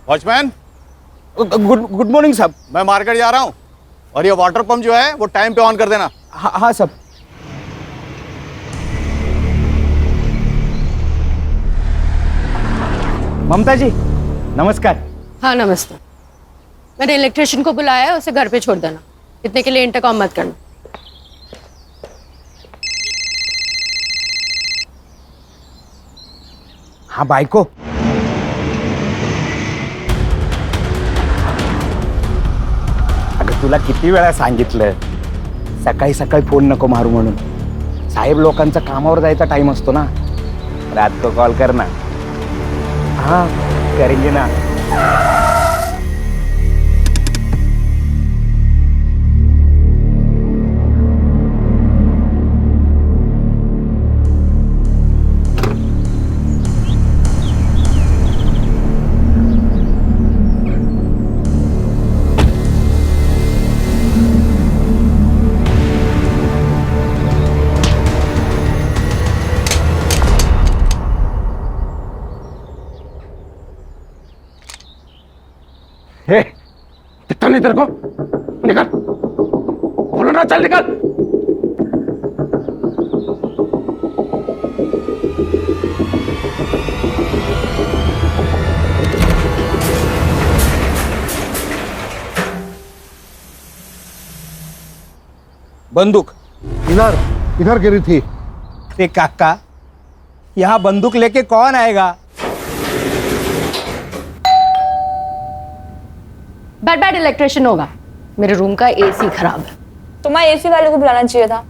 Watchman, good morning साहब। मैं market जा रहा हूँ और ये वाटर पंप जो है वो टाइम पे ऑन कर देना। हाँ साहब। ममता जी नमस्कार। हाँ नमस्ते। मैंने इलेक्ट्रिशियन को बुलाया है, उसे घर पे छोड़ देना। इतने के लिए इंटरकॉम मत करना। हाँ बायको, अगं तुला किती वेळा सांगितलं सकाळी सकाळी फोन नको मारू म्हणून. साहेब लोकांचा कामावर जायचा टाइम असतो ना. रात को कॉल कर ना. हाँ करेंगे ना. हे, दिखता नहीं तेरे को? निकल, बोलो ना, चल निकल। बंदूक इधर इधर गिरी थी। ते काका, यहाँ बंदूक लेके कौन आएगा? बैड इलेक्ट्रिशियन होगा। मेरे रूम का एसी खराब है। तुम्हारे एसी वाले को बुलाना चाहिए था।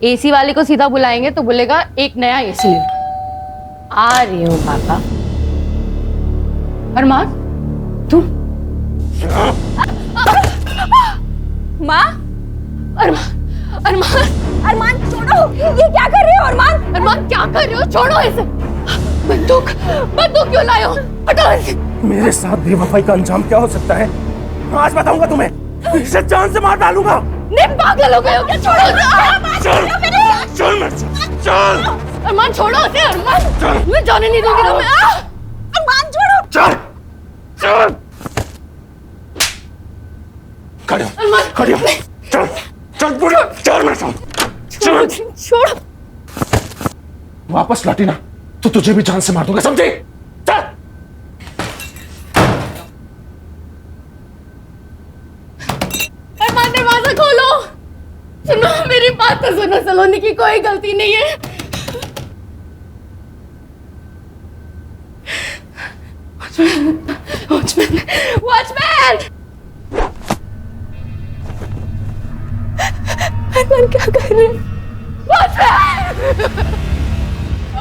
एसी वाले को सीधा बुलाएंगे तो बोलेगा एक नया एसी ले लो। आ रही हूँ पापा। अरमान तुम? माँ, अरमान अरमान अरमान छोड़ो, ये क्या कर रहे हो अरमान? अरमान क्या कर रहे हो? छोड़ो इसे। बंदूक बंदूक क्यों लाए हो? हटाओ इसे। मेरे साथ बेवफाई का अंजाम क्या हो सकता है आज बताऊंगा तुम्हें। इसे जान से मार डालूंगा। नहीं पागल हो गए हो क्या? छोड़ो इसे। चल चल मेरे साथ, चल। अरमान छोड़ो इसे। अरमान मैं जाने नहीं दूंगी तुम्हें। अरमान छोड़ो। चल चल खड़े हो, अरमान खड़े हो, चल चल बुढ़िया, चल मेरे साथ, चल। छोड़ो। वापस लौटी ना तो तुझे भी जान से मार दूंगा, समझी? चल। अरमान दरवाजा खोलो। सुनो मेरी बात तो सुनो। सलोनी की कोई गलती नहीं है। Watchman watchman. अरमान क्या कर रहे हैं? वॉचमैन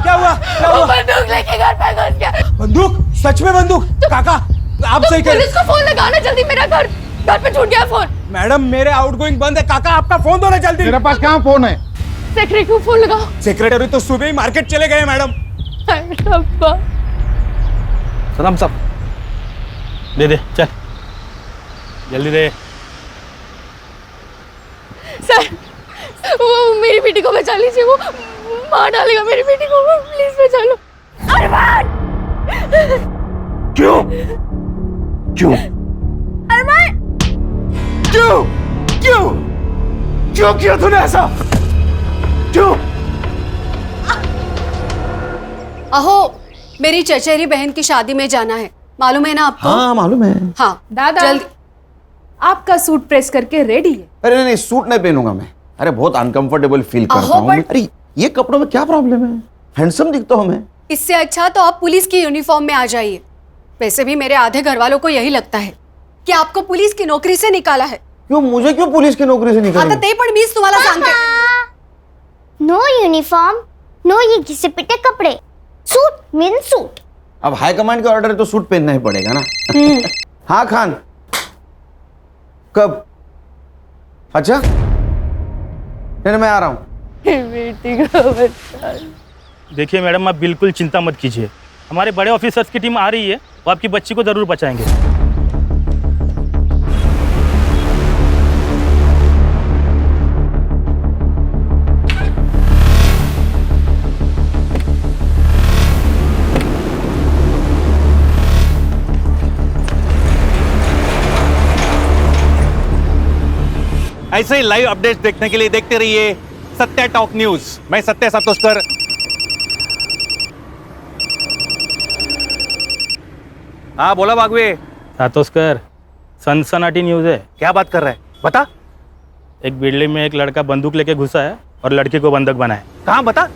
क्या हुआ? क्या वो हुआ? बंदूक लेके घर पे घुस गया। बंदूक? सच में बंदूक? काका आप सही कह रहे। पुलिस को फोन लगाना जल्दी। मेरा घर पे छूट गया फोन। मैडम मेरे आउटगोइंग बंद है। काका आपका फोन दो ना जल्दी। तेरे पास कहाँ फोन है? सेक्रेटरी को फोन लगाओ। सेक्रेटरी तो सुबह ही मार्केट चले गए मैडम। अब्बा सलाम साहब, दे दे, चल जल्दी दे। सर वो मेरी बेटी को बचा लीजिए। वो मार डालेगा मेरी बेटी को। प्लीज बचा लो। अरमान क्यों क्यों अरमान क्यों क्यों क्यों किया तूने ऐसा? क्यों? अहो मेरी चचेरी बहन की शादी में जाना है, मालूम है ना आपको? हाँ मालूम है। हाँ दादा जल्दी। आपका सूट प्रेस करके रेडी है। अरे नहीं नहीं, सूट नहीं पहनूंगा मैं। अरे बहुत अनकंफर्टेबल फील करता हूँ। अरे ये कपड़ों में क्या प्रॉब्लम है? हैंडसम दिखता हूँ मैं। इससे अच्छा तो आप पुलिस की यूनिफॉर्म में आ जाइए। वैसे भी मेरे आधे घर वालों को यही लगता है कि आपको पुलिस की नौकरी से निकाला है। क्यों मुझे क्यों पुलिस की नौकरी से निकाला? आता ते पण मीच तुम्हाला सांगते। नो यूनिफॉर्म, नो ये घिसे पिटे कपड़े, सूट मीन सूट। अब हाई कमांड का ऑर्डर है तो सूट पहनना ही पड़ेगा ना। हाँ खान, कब? अच्छा नहीं मैं आ रहा हूँ। बेटी को बचा। देखिए मैडम, आप बिल्कुल चिंता मत कीजिए। हमारे बड़े ऑफिसर्स की टीम आ रही है, वो आपकी बच्ची को जरूर बचाएंगे। ऐसे ही लाइव अपडेट्स देखने के लिए देखते रहिए सत्या टॉक न्यूज। मैं सत्या सातोस्कर। हाँ बोला बागवे। सातोस्कर, सनसनाटी न्यूज़ है। क्या बात कर रहा है, बता। एक बिल्डिंग में एक लड़का बंदूक लेके घुसा है और लड़की को बंधक बनाए। कहाँ बता।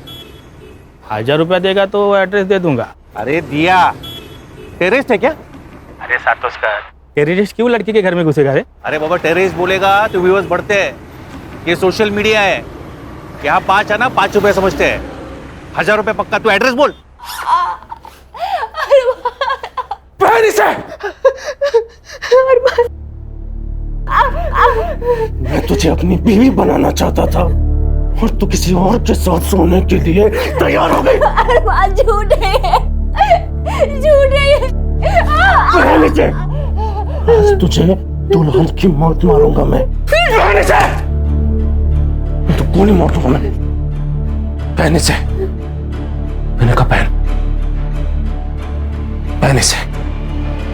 1000 रुपया देगा तो एड्रेस दे दूंगा। अरे दिया, टेररिस्ट है क्या? अरे सातोस्कर, टेररिस्ट क्यों लड़की के घर में घुसेगा रे? अरे बाबा टेररिस्ट बोलेगा तो व्यूअर्स बढ़ते हैं। ये सोशल मीडिया है, यहाँ 5 है ना 5 रुपए समझते हैं। 1000 रुपए पक्का, तू एड्रेस बोल। मैं तुझे अपनी बीवी बनाना चाहता था और तू किसी और के साथ सोने के लिए तैयार हो गई। अरमान झूठ है, झूठ है। पहले से आज तुझे दुल्हन की मौत मारूंगा मैं। पहले से तू गोली मारूंगा मैं। पहले से मैंने कहा पहन, पहले से,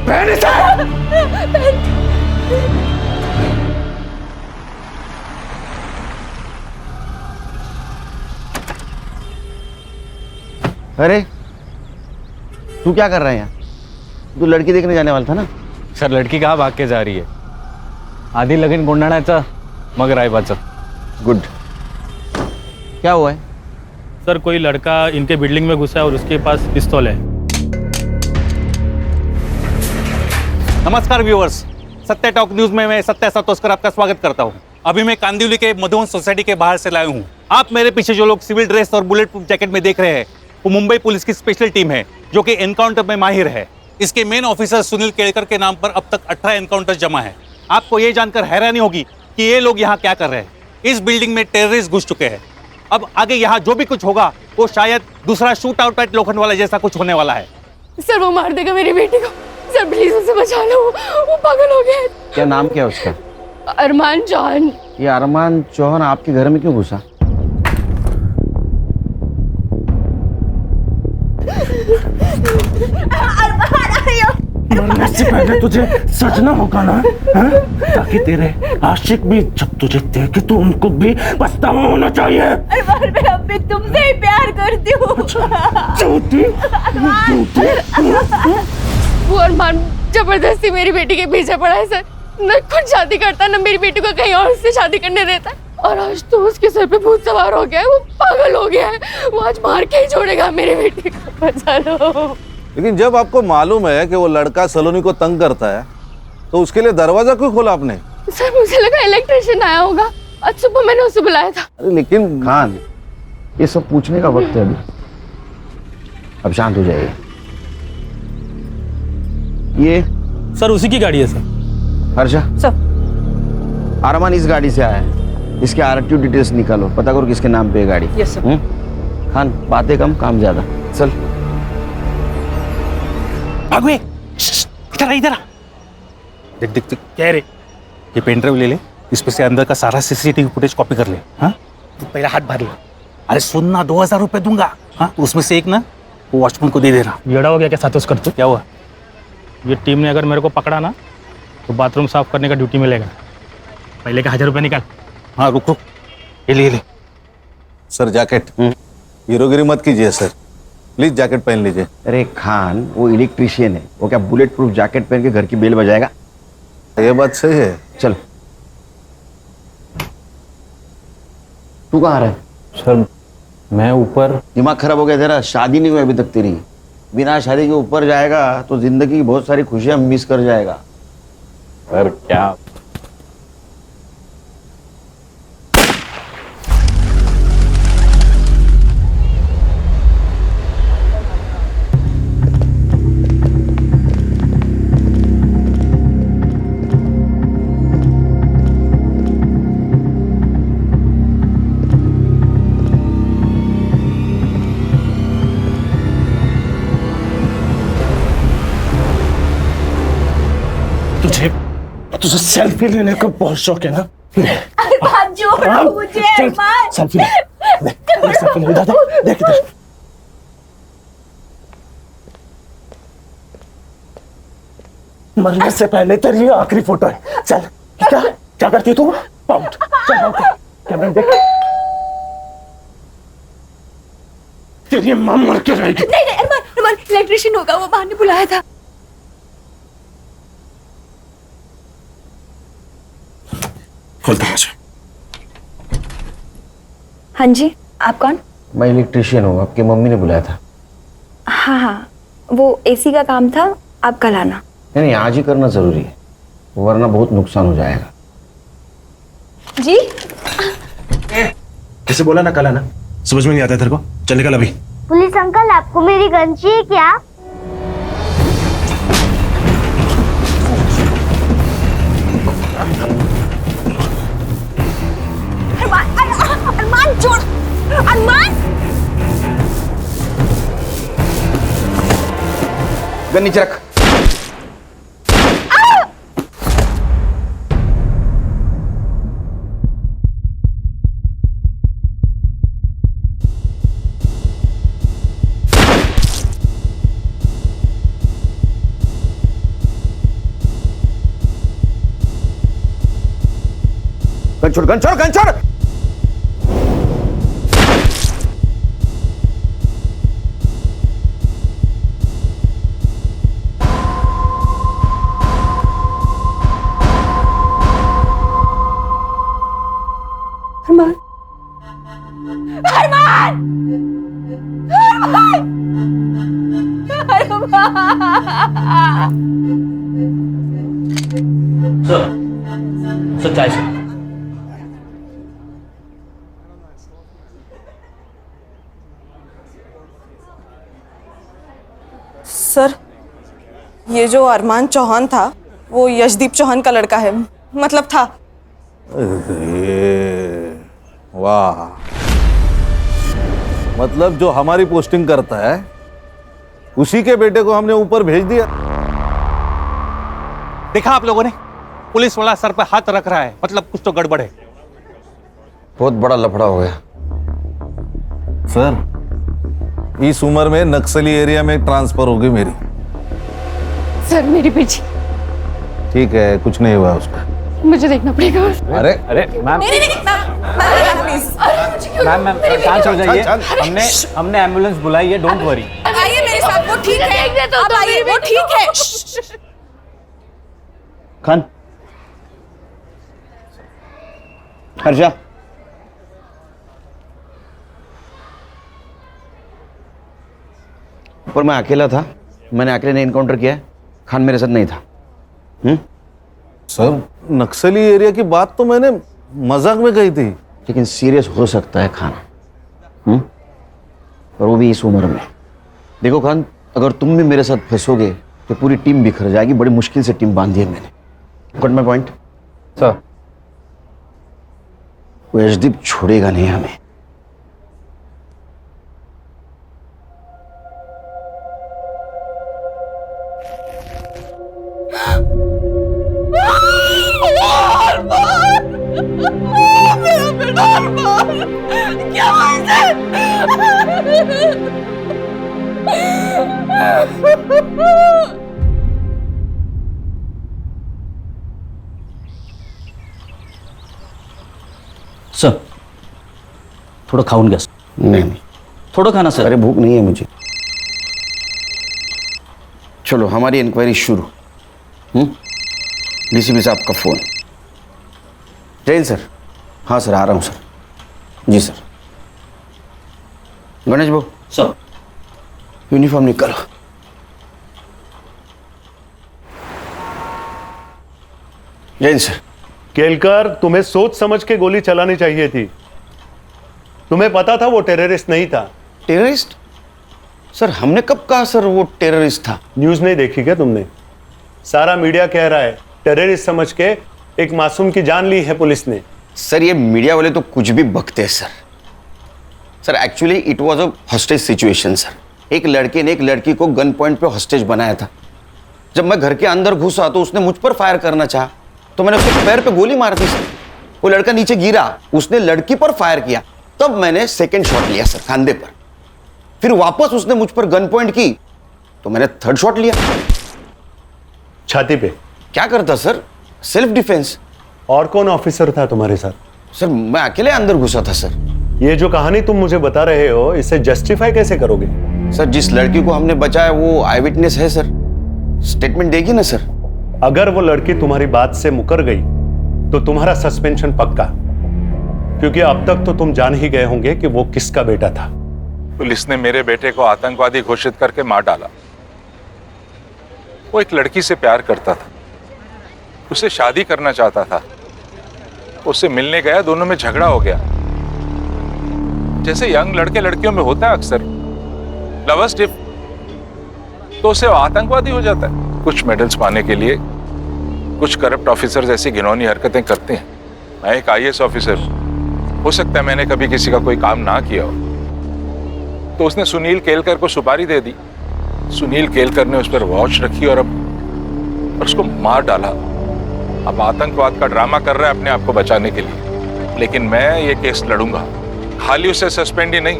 पहले से। अरे तू क्या कर रहा है यहाँ? तू लड़की देखने जाने वाला था ना? सर लड़की कहाँ भाग के जा रही है? आधी लगीन गोंधळाचं मग रायबाचं। गुड। क्या हुआ है? सर कोई लड़का इनके बिल्डिंग में घुसा है और उसके पास पिस्तौल है। नमस्कार व्यूअर्स, सत्या टॉक न्यूज में मैं सत्या सातोस्कर आपका स्वागत करता हूं। अभी मैं कांदिवली के मधुवन सोसाइटी के बाहर से लाया हूं। आप मेरे पीछे जो लोग सिविल ड्रेस और बुलेट प्रूफ जैकेट में देख रहे हैं वो मुंबई पुलिस की स्पेशल टीम है जो कि एनकाउंटर में माहिर है। इसके मेन ऑफिसर सुनील केड़कर के नाम पर अब तक 18 एनकाउंटर जमा है। आपको ये जानकर हैरानी होगी कि ये लोग यहाँ क्या कर रहे हैं। इस बिल्डिंग में टेररिस्ट घुस चुके हैं। अब आगे यहाँ जो भी कुछ होगा वो शायद दूसरा शूट आउट एट लोखंडवाला जैसा कुछ होने वाला है। सर वो मार देगा मेरी बेटी को। सर प्लीज उसे बचा लो, वो पागल हो गया है। क्या नाम क्या है उसका? अरमान चौहान। ये अरमान चौहान आपके घर में क्यों घुसा? मरने से पहले तुझे सजना होगा ना, हाँ? ताकि तेरे आशिक भी जब तुझे देखे तो उनको भी पछतावा होना चाहिए। अरमान मैं अब भी तुमसे ही प्यार करती हूँ। झूठी, झूठी। वो अरमान जबरदस्ती मेरी बेटी के पीछे पड़ा है सर। न खुद शादी करता न मेरी बेटी को कहीं और से शादी करने देता। और आज तो उसके सर पे भूत सवार हो गया है, वो पागल हो गया है। वो आज मार के ही छोड़ेगा मेरी बेटी को। बचा लो। लेकिन जब आपको मालूम है कि वो लड़का सलोनी को तंग करता है तो उसके लिए दरवाजा क्यों खोला आपने? सर मुझे लगा इलेक्ट्रिशियन आया होगा, आज सुबह मैंने उसे बुलाया था। अरे लेकिन खान, ये सब पूछने का वक्त है अभी। अब शांत हो जाइए। ये सर उसी की गाड़ी है सर। हर्षा सर। अरमान इस गाड़ी से आया है। इसके RTO डिटेल्स निकालो, पता करो किसके नाम पे है गाड़ी। Yes sir. खान बातें कम काम ज्यादा। चल भागवे, इधर आ, इधर आ। देख देख देख, क्या है रे? ये पेन ड्राइव ले ले, इसमें से अंदर का सारा CCTV फुटेज कॉपी कर ले। हाँ तू पहला हाथ भर ले। अरे सुन ना, 2000 रुपए दूंगा। हाँ उसमें से एक ना वो वॉचमैन को दे देना। येड़ा हो गया क्या सातोस्कर तू? क्या हुआ? ये टीम ने अगर मेरे को पकड़ा ना तो बाथरूम साफ करने का ड्यूटी मिलेगा। पहले का 1000 रुपये निकाल। हाँ रुक रुक, ये ले ले। Sir jacket. हीरोगिरी मत कीजिए सर, प्लीज जैकेट पहन लीजिए। अरे खान, वो इलेक्ट्रिशियन है, वो क्या बुलेट प्रूफ जैकेट पहन के घर की बेल बजाएगा? ये बात सही है। चल। तू कहाँ रहा है? सर मैं ऊपर। दिमाग खराब हो गया तेरा? शादी नहीं हुई अभी तक तेरी। बिना शादी के ऊपर जाएगा तो जिंदगी की बहुत सारी खुशियां मिस कर जाएगा। सर क्या? तुझे सेल्फी लेने का बहुत शौक है ना? अरमान छोड़ो मुझे। अरमान सेल्फी ले, सेल्फी ले। इधर देख, इधर। मरने से पहले तेरी आखिरी फोटो है। चल क्या क्या करती है तू? आउट कैमरा देख, तेरी मां मर के रहेगी। नहीं नहीं अरमान, अरमान इलेक्ट्रिशियन होगा, वो बाहर ने बुलाया था। खोल दरवाजा। हाँ जी, आप कौन? मैं इलेक्ट्रिशियन हूँ, आपकी मम्मी ने बुलाया था। हाँ हाँ, वो एसी का काम था, आप कल आना। नहीं, आज ही करना जरूरी है, वरना बहुत नुकसान हो जाएगा। जी कैसे बोला ना कल आना, समझ में नहीं आता है तेरे को? चल निकल अभी। पुलिस अंकल, आपको मेरी गन चाहिए क्या? अरमान छोड़, अरमान। गन नीचे रख। गन छोड़, गन छोड़, गन छोड़। अरमान, अरमान, अरमान, अरमान। सच्चाई से सर, ये जो अरमान चौहान था वो यशदीप चौहान का लड़का है, मतलब था। अरे वाह, मतलब जो हमारी पोस्टिंग करता है उसी के बेटे को हमने ऊपर भेज दिया। देखा आप लोगों ने, पुलिस वाला सर पे हाथ रख रहा है, मतलब कुछ तो गड़बड़ है। बहुत बड़ा लफड़ा हो गया। सर, इस उम्र में नक्सली एरिया में ट्रांसफर होगी मेरी। सर मेरी बेटी, ठीक है, कुछ नहीं हुआ उसका। मुझे देखना पड़ेगा। अरे अरे मैम, मैम मैम शांत हो जाइए। हमने एम्बुलेंस बुलाई है, डोंट वरी। आइए मेरे साथ, वो ठीक है, आप आइए, वो ठीक है। खान, हर्षा, पर मैं अकेला था, मैंने अकेले ने इनकाउंटर किया है, खान मेरे साथ नहीं था। सर, नक्सली एरिया की बात तो मैंने मजाक में कही थी। लेकिन सीरियस हो सकता है खान, और वो भी इस उम्र में। देखो खान, अगर तुम भी मेरे साथ फंसोगे तो पूरी टीम बिखर जाएगी। बड़ी मुश्किल से टीम बांधी है मैंने। Got my point? सर, वो यशदीप छोड़ेगा नहीं हमें। मेरा बेटा अरमान, क्या बात है? सर थोडं खाऊन घ्या. नहीं, थोडं खाना सर. अरे भूख नहीं है मुझे. चलो हमारी इंक्वायरी शुरू. डीसीपी साहब का फोन. जैन सर. हाँ सर, आ रहा हूँ सर. जी सर. गणेश भाऊ. सर. यूनिफॉर्म निकालो. जैन सर. केलकर, तुम्हें सोच समझ के गोली चलानी चाहिए थी. तुम्हें पता था वो टेररिस्ट नहीं था. टेररिस्ट? सर हमने कब कहा सर वो टेररिस्ट था? न्यूज नहीं देखी क्या तुमने? सारा मीडिया कह रहा है टेररिस्ट समझ के एक मासूम की जान ली है पुलिस ने. सर ये मीडिया वाले तो कुछ भी बकते हैं sir. Sir actually it was a hostage situation sir. एक लड़के ने एक लड़की को गन पॉइंट पे हॉस्टेज बनाया था. जब मैं घर के अंदर घुसा तो उसने मुझ पर फायर करना चाहा तो मैंने उसके पैर पे गोली मार दी सर. वो लड़का नीचे गिरा, उसने लड़की पर फायर किया, तब मैंने सेकंड शॉट लिया सर कंधे पर. फिर वापस उसने मुझ पर गन पॉइंट की तो मैंने थर्ड शॉट लिया छाती पे. क्या करता सर? Self defence. और कौन ऑफिसर था तुम्हारे साथ? सर मैं अकेले अंदर घुसा था सर। ये जो कहानी तुम मुझे बता रहे हो इसे जस्टिफाई कैसे करोगे? सर जिस लड़की को हमने बचाया वो आई विटनेस है सर, स्टेटमेंट देगी ना सर। अगर वो लड़की तुम्हारी बात से मुकर गई तो तुम्हारा सस्पेंशन पक्का, क्योंकि अब तक तो तुम जान ही गए होंगे कि वो किसका बेटा था। पुलिस ने मेरे बेटे को आतंकवादी घोषित करके मार डाला। वो एक लड़की से प्यार करता था, उसे शादी करना चाहता था। उससे मिलने गया, दोनों में झगड़ा हो गया। जैसे यंग लड़के लड़कियों में होता है अक्सर, लवर्स डिप, तो उसे आतंकवादी हो जाता है। कुछ मेडल्स पाने के लिए कुछ करप्ट ऑफिसर्स ऐसी घिनौनी हरकतें करते हैं। मैं एक IAS ऑफिसर, हो सकता है मैंने कभी किसी का कोई काम ना किया हो, तो उसने सुनील केलकर को सुपारी दे दी। सुनील केलकर ने उस पर वॉच रखी और उसको मार डाला। अब आतंकवाद का ड्रामा कर रहा है अपने आप को बचाने के लिए, लेकिन मैं ये केस लड़ूंगा। खाली उसे सस्पेंड ही नहीं,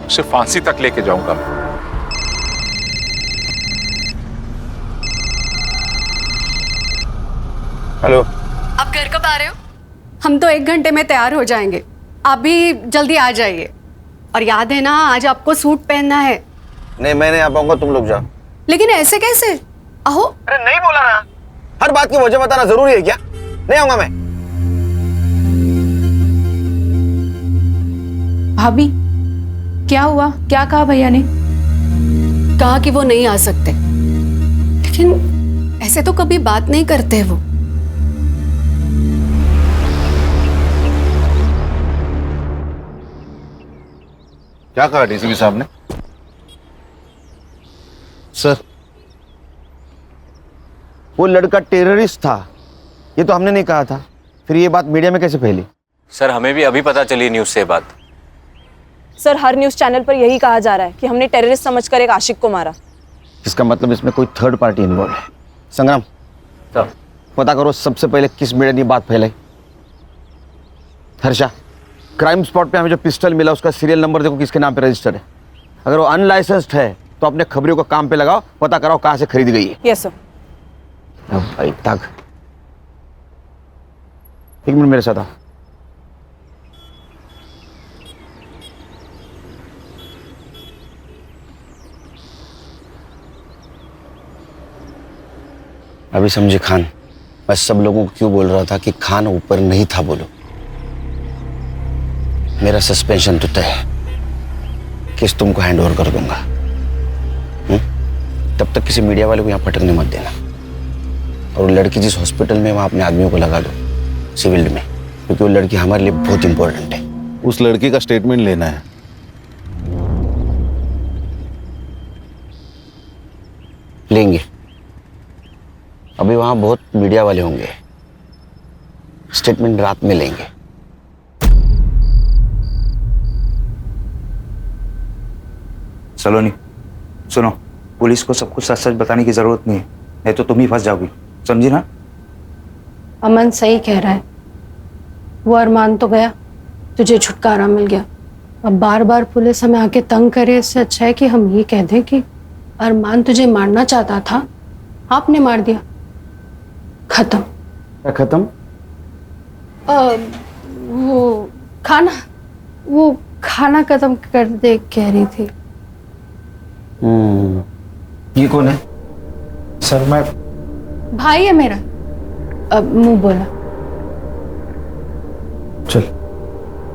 उसे फांसी तक लेके जाऊंगा। हेलो, आप घर कब आ रहे हो? हम तो 1 घंटे में तैयार हो जाएंगे, आप भी जल्दी आ जाइए। और याद है ना, आज आपको सूट पहनना है। नहीं मैं नहीं आ पाऊंगा, तुम लोग जाओ। लेकिन ऐसे कैसे? आहो। अरे नहीं बोला ना, हर बात की वजह बताना जरूरी है क्या? नहीं आऊंगा मैं। भाभी क्या हुआ? क्या कहा भैया ने? कहा कि वो नहीं आ सकते, लेकिन ऐसे तो कभी बात नहीं करते वो। क्या कहा DCP साहब ने? सर वो लड़का टेररिस्ट था, ये तो हमने नहीं कहा था। फिर ये बात मीडिया में कैसे फैली? सर हमें भी अभी पता चली न्यूज़ से बात। सर हर न्यूज़ चैनल पर यही कहा जा रहा है कि हमने टेररिस्ट समझकर एक आशिक को मारा। इसका मतलब इसमें कोई थर्ड पार्टी इन्वॉल्व है। संग्राम सर पता करो सबसे पहले किस मीडिया ने बात फैलाई। हर्षा, क्राइम स्पॉट पे हमें जो पिस्टल मिला उसका सीरियल नंबर देखो किसके नाम पे रजिस्टर्ड है। अगर वो अनलाइसेंस्ड है तो अपने खबरियों को काम पे लगाओ, पता कराओ कहाँ से खरीदी गई है। Yes sir. अब भाई तक 1 मिनट मेरे साथ आओ। अभी समझे खान, मैं सब लोगों को क्यों बोल रहा था कि खान ऊपर नहीं था। बोलो मेरा सस्पेंशन तो तय है, केस तुमको हैंड ओवर कर दूंगा। तब तक किसी मीडिया वाले को यहाँ पटकने मत देना। और वो लड़की जिस हॉस्पिटल में, वहाँ अपने आदमियों को लगा दो सिविल में, क्योंकि वो लड़की हमारे लिए बहुत इंपॉर्टेंट है। उस लड़की का स्टेटमेंट लेना है। लेंगे, अभी वहाँ बहुत मीडिया वाले होंगे, स्टेटमेंट रात में लेंगे। सलोनी सुनो, पुलिस को सब कुछ सच सच बताने की जरूरत नहीं है, नहीं तो तुम ही फंस जाओगी, समझी ना? अमन सही कह रहा है, वो अरमान तो गया, तुझे छुटकारा मिल गया। अब बार बार पुलिस हमें आके तंग करे, इससे अच्छा है कि हम ये कह दें कि अरमान तुझे मारना चाहता था, आपने मार दिया, खत्म। क्या खत्म? वो खाना खत्म कर दे कह रही थी। ये कौन है? सर मैं भाई है मेरा। अब मुंह बोला।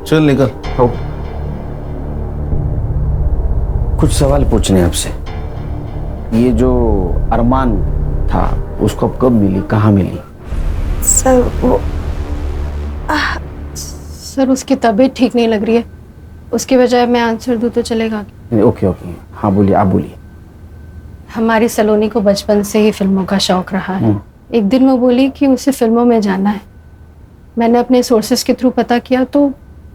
चल निकल। हो कुछ सवाल पूछने हैं आपसे। ये जो अरमान था उसको कब मिली, कहाँ मिली? सर वो सर उसकी तबीयत ठीक नहीं लग रही है, उसकी बजाय मैं आंसर दूँ तो चलेगा? ओके ओके, हाँ बोलिए, आप बोलिए। हमारी सलोनी को बचपन से ही फिल्मों का शौक रहा है। एक दिन वो बोली कि उसे फिल्मों में जाना है। मैंने अपने सोर्सेस के थ्रू पता किया तो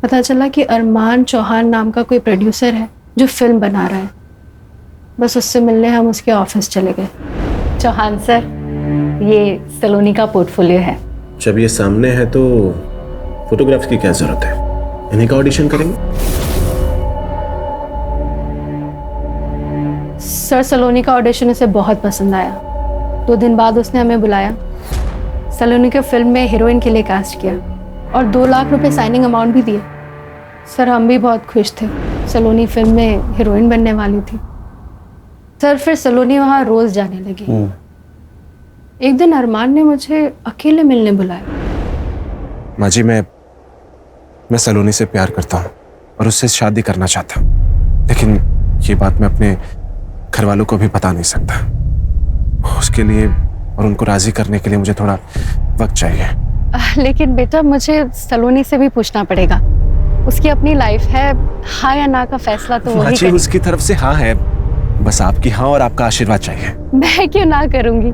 पता चला कि अरमान चौहान नाम का कोई प्रोड्यूसर है जो फिल्म बना रहा है। बस उससे मिलने हम उसके ऑफिस चले गए। चौहान सर, ये सलोनी का पोर्टफोलियो है। जब ये सामने है तो फोटोग्राफ्स की क्या जरूरत है? इन्हीं का ऑडिशन करेंगे। सर सलोनी का ऑडिशन उसे बहुत पसंद आया। 2 दिन बाद उसने हमें बुलाया, सलोनी को फिल्म में हीरोइन के लिए कास्ट किया। और 2 लाख रुपए साइनिंग अमाउंट भी दिए। सर हम भी बहुत खुश थे, सलोनी फिल्म में हीरोइन बनने वाली थी। सर फिर सलोनी वहाँ रोज जाने लगी। एक दिन अरमान ने मुझे अकेले मिलने बुलाया। माँ जी, मैं सलोनी से प्यार करता हूँ और उससे शादी करना चाहता हूँ, लेकिन ये बात मैं अपने घर वालों को भी बता नहीं सकता। उसके लिए और उनको राजी करने के लिए मुझे थोड़ा वक्त चाहिए। लेकिन बेटा मुझे सलोनी से भी पूछना पड़ेगा, उसकी अपनी लाइफ है, हाँ या ना का फैसला तो वही जी उसकी तरफ से हाँ है, बस आपकी हाँ और आपका आशीर्वाद चाहिए। मैं क्यों ना करूंगी,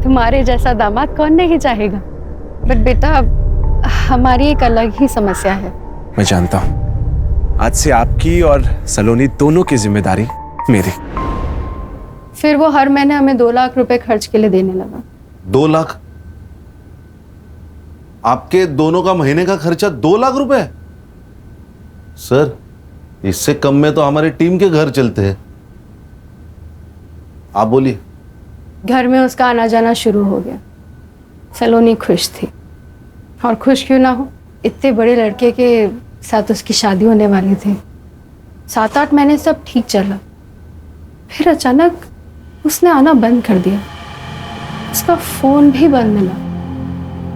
तुम्हारे जैसा दामाद कौन नहीं चाहेगा। बट बेटा हमारी एक अलग ही समस्या है। मैं जानता हूँ, आज से आपकी और सलोनी दोनों की जिम्मेदारी मेरी। फिर वो हर महीने हमें 2 लाख रुपए खर्च के लिए देने लगा। 2 लाख? आपके दोनों का महीने का खर्चा 2 लाख रुपए? सर इससे कम में तो हमारी टीम के घर चलते हैं। आप बोलिए। घर में उसका आना जाना शुरू हो गया। सलोनी खुश थी, और खुश क्यों ना हो, इतने बड़े लड़के के साथ उसकी शादी होने वाली थी। 7-8 महीने सब ठीक चला, फिर अचानक उसने आना बंद कर दिया। उसका फोन भी बंद मिला,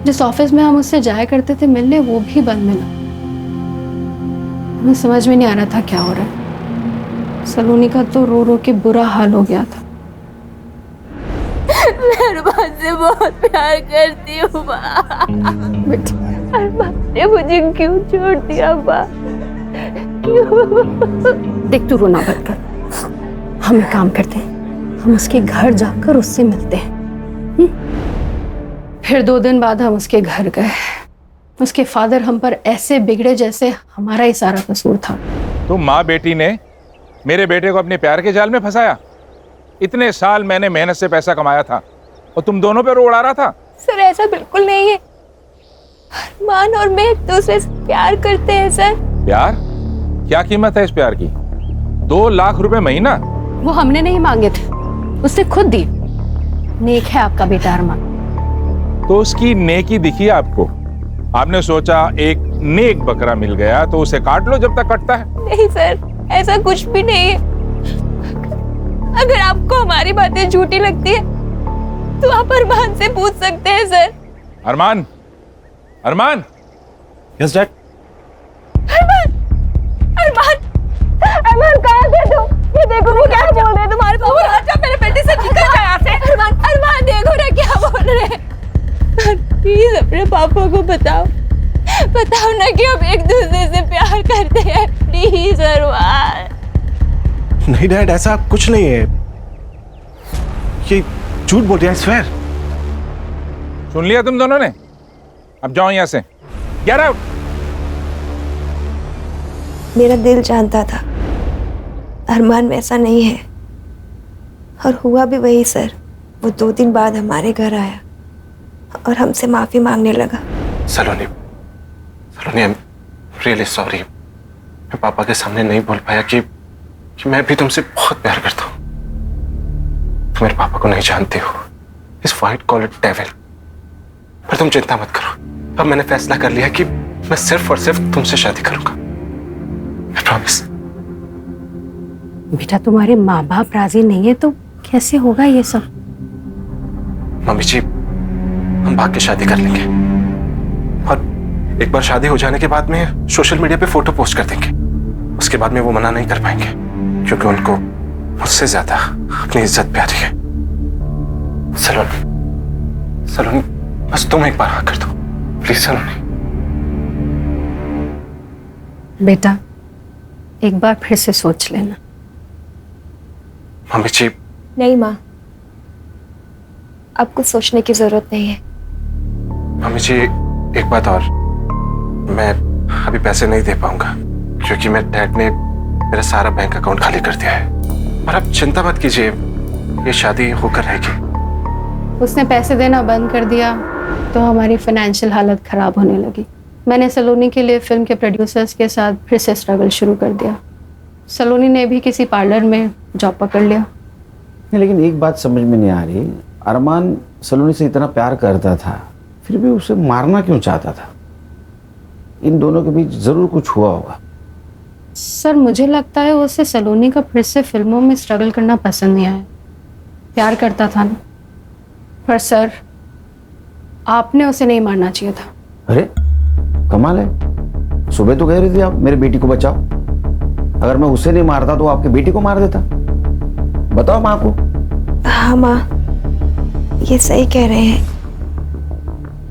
जिस ऑफिस में हम उससे जाया करते थे मिलने वो भी बंद मिला। हमें समझ में नहीं आ रहा था क्या हो रहा है। सलोनी का तो रो रो के बुरा हाल हो गया था। मैं अरमान से बहुत प्यार करती हूँ माँ। अरमान ने मुझे क्यों छोड़ दिया माँ? क्यों? देख तू रोना बंद कर, हम एक काम करते हैं, हम उसके घर जाकर उससे मिलते हैं। फिर 2 दिन बाद हम उसके घर गए। उसके फादर हम पर ऐसे बिगड़े जैसे हमारा ही सारा कसूर था। तो माँ बेटी ने मेरे बेटे को अपने प्यार के जाल में फंसाया। इतने साल मैंने मेहनत से पैसा कमाया था और तुम दोनों पे रो उड़ा रहा था। सर ऐसा बिल्कुल नहीं है, अरमान और मैं एक दूसरे से प्यार करते हैं सर। प्यार? क्या कीमत है इस प्यार की? 2 लाख रुपए महीना? वो हमने नहीं मांगे थे, उसने खुद दी। नेक है आपका बेटा अरमान। तो उसकी नेकी दिखी आपको? आपने सोचा एक नेक बकरा मिल गया तो उसे काट लो जब तक कटता है। नहीं सर, ऐसा कुछ भी नहीं है। अगर आपको हमारी बातें झूठी लगती है तो आप अरमान से पूछ सकते हैं sir. Arman, Arman. Yes dad. Arman, Arman, Arman कहाँ थे तुम? ये देखो वो क्या बोल रहे हैं तुम्हारे पापा। अच्छा मेरे बेटे से निकल जाए यहाँ से। अरमान, अरमान देखो ना क्या बोल रहे हैं। प्लीज अपने पापा को बताओ, बताओ ना कि हम एक दूसरे से प्यार करते हैं। प्लीज अरमान। नहीं डैड, ऐसा कुछ नहीं है, ये झूठ बोल रहा है, स्वेयर। सुन लिया तुम दोनों ने? अब जाओ यहाँ से, गेट आउट। मेरा दिल जानता था अरमान वैसा नहीं है, और हुआ भी वही सर। वो 2 दिन बाद हमारे घर आया और हमसे माफी मांगने लगा। सलोनी, सलोनी, आई एम रियली सॉरी। मैं पापा के सामने नहीं बोल पाया कि मैं भी तुमसे बहुत प्यार करता हूँ। तुम मेरे पापा को नहीं जानते हो, इस व्हाइट कॉलर डेविल। पर तुम चिंता मत करो, अब मैंने फैसला कर लिया कि मैं सिर्फ और सिर्फ तुमसे शादी करूंगा। I promise। बेटा तुम्हारे माँ बाप राजी नहीं है तो कैसे होगा ये सब? मम्मी जी, हम भाग के शादी कर लेंगे, और एक बार शादी हो जाने के बाद में सोशल मीडिया पे फोटो पोस्ट कर देंगे। उसके बाद में वो मना नहीं कर पाएंगे, क्योंकि उनको मुझसे ज्यादा अपनी इज्जत प्यारी है। सलोनी, सलोनी, बस तुम एक बार हाँ कर दो प्लीज। सलोनी बेटा एक बार फिर से सोच लेना। मम्मी जी। नहीं माँ, अब कुछ सोचने की जरूरत नहीं है। मम्मी जी एक बात और, मैं अभी पैसे नहीं दे पाऊंगा क्योंकि मेरे डैड ने मेरा सारा बैंक अकाउंट खाली कर दिया है। और आप चिंता मत कीजिए, ये शादी होकर रहेगी। उसने पैसे देना बंद कर दिया तो हमारी फाइनेंशियल हालत खराब होने लगी। मैंने सलोनी के लिए फिल्म के प्रोड्यूसर्स के साथ फिर से स्ट्रगल शुरू कर दिया। सलोनी ने भी किसी पार्लर में जॉब पकड़ लिया। लेकिन एक बात समझ में नहीं आ रही, अरमान सलोनी से इतना प्यार करता था, फिर भी उसे मारना क्यों चाहता था? इन दोनों के बीच जरूर कुछ हुआ होगा। सर मुझे लगता है उसे सलोनी का फिर से फिल्मों में स्ट्रगल करना पसंद नहीं आया। प्यार करता था ना। पर सर आपने उसे नहीं मारना चाहिए था। अरे कमाल है, सुबह तो कह रही थी आप मेरे बेटी को बचाओ। अगर मैं उसे नहीं मारता तो आपकी बेटी को मार देता। बताओ माँ को। हाँ माँ, ये सही कह रहे हैं।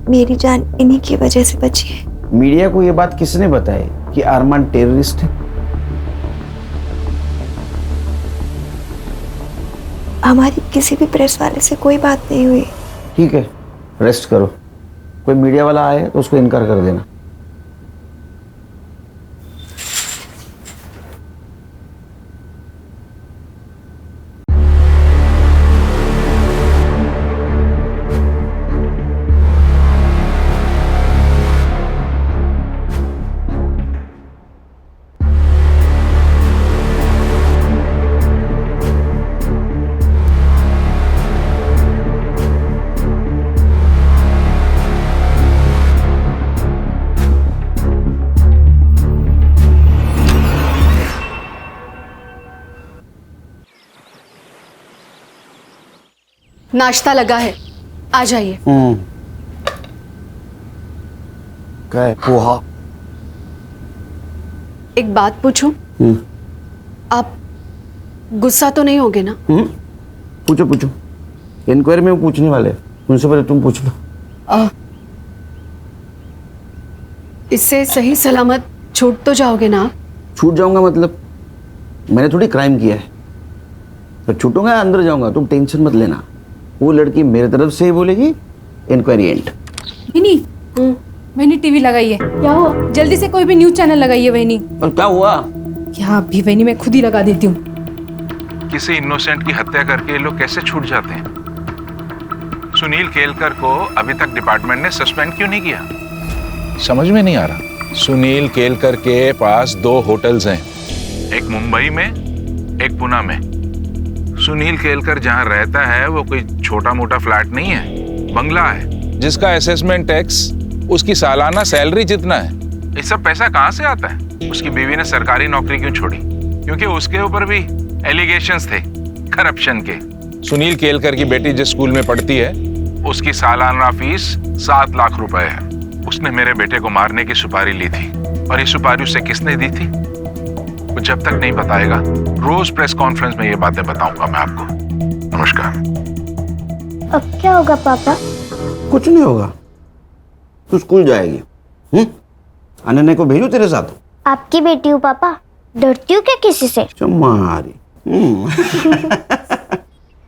मेरी जान इन्हीं की वजह से बची है। मीडिया को ये बात किसने बताई कि अरमान टेररिस्ट है? हमारी किसी भी प्रेस वाले से कोई बात नहीं हुई। ठीक है, रेस्ट करो। कोई मीडिया वाला आए तो उसको इनकार कर देना। नाश्ता लगा है, आ जाइए। क्या है? पोहा। एक बात पूछूं? आप गुस्सा तो नहीं होगे ना? पूछो पूछो। इंक्वायरी में वो पूछने वाले, उनसे पहले तुम पूछ लो। इससे सही सलामत छूट तो जाओगे ना आप? छूट जाऊंगा मतलब? मैंने थोड़ी क्राइम किया है तो छूटूंगा या अंदर जाऊंगा? तुम टेंशन मत लेना। वो लड़की मेरे तरफ से ही बोलेगी, इंक्वायरी एंड। वहीनी, वहीनी टीवी लगाइए। क्या हुआ? जल्दी से कोई भी न्यूज चैनल लगाइए वहीनी। और क्या हुआ? क्या अभी वहीनी मैं खुद ही लगा देती हूँ। किसी इनोसेंट की हत्या करके ये लोग कैसे छूट जाते हैं? सुनील केलकर को अभी तक डिपार्टमेंट ने सस्पेंड क्यों नहीं किया? समझ में नहीं आ रहा। सुनील केलकर के पास 2 होटल्स हैं, एक मुंबई में, एक पुणे में। सुनील केलकर जहां रहता है वो कोई छोटा मोटा फ्लैट नहीं है, बंगला है जिसका असेसमेंट टैक्स उसकी सालाना सैलरी जितना है। ये सब पैसा कहां से आता है? उसकी बीवी ने सरकारी नौकरी क्यों छोड़ी? क्योंकि उसके ऊपर भी एलिगेशंस थे करप्शन के। सुनील केलकर की बेटी जिस स्कूल में पढ़ती है उसकी सालाना फीस 7 लाख रुपए है। उसने मेरे बेटे को मारने की सुपारी ली थी और ये सुपारी उसे किसने दी थी वो जब तक नहीं बताएगा, रोज प्रेस कॉन्फ्रेंस में ये बातें बताऊंगा मैं आपको। नमस्कार। अब क्या होगा पापा? कुछ नहीं होगा, तू स्कूल जाएगी। अनन्या को भेजू तेरे साथ? आपकी बेटी हूँ पापा, डरती हूँ क्या किसी से? चमारी।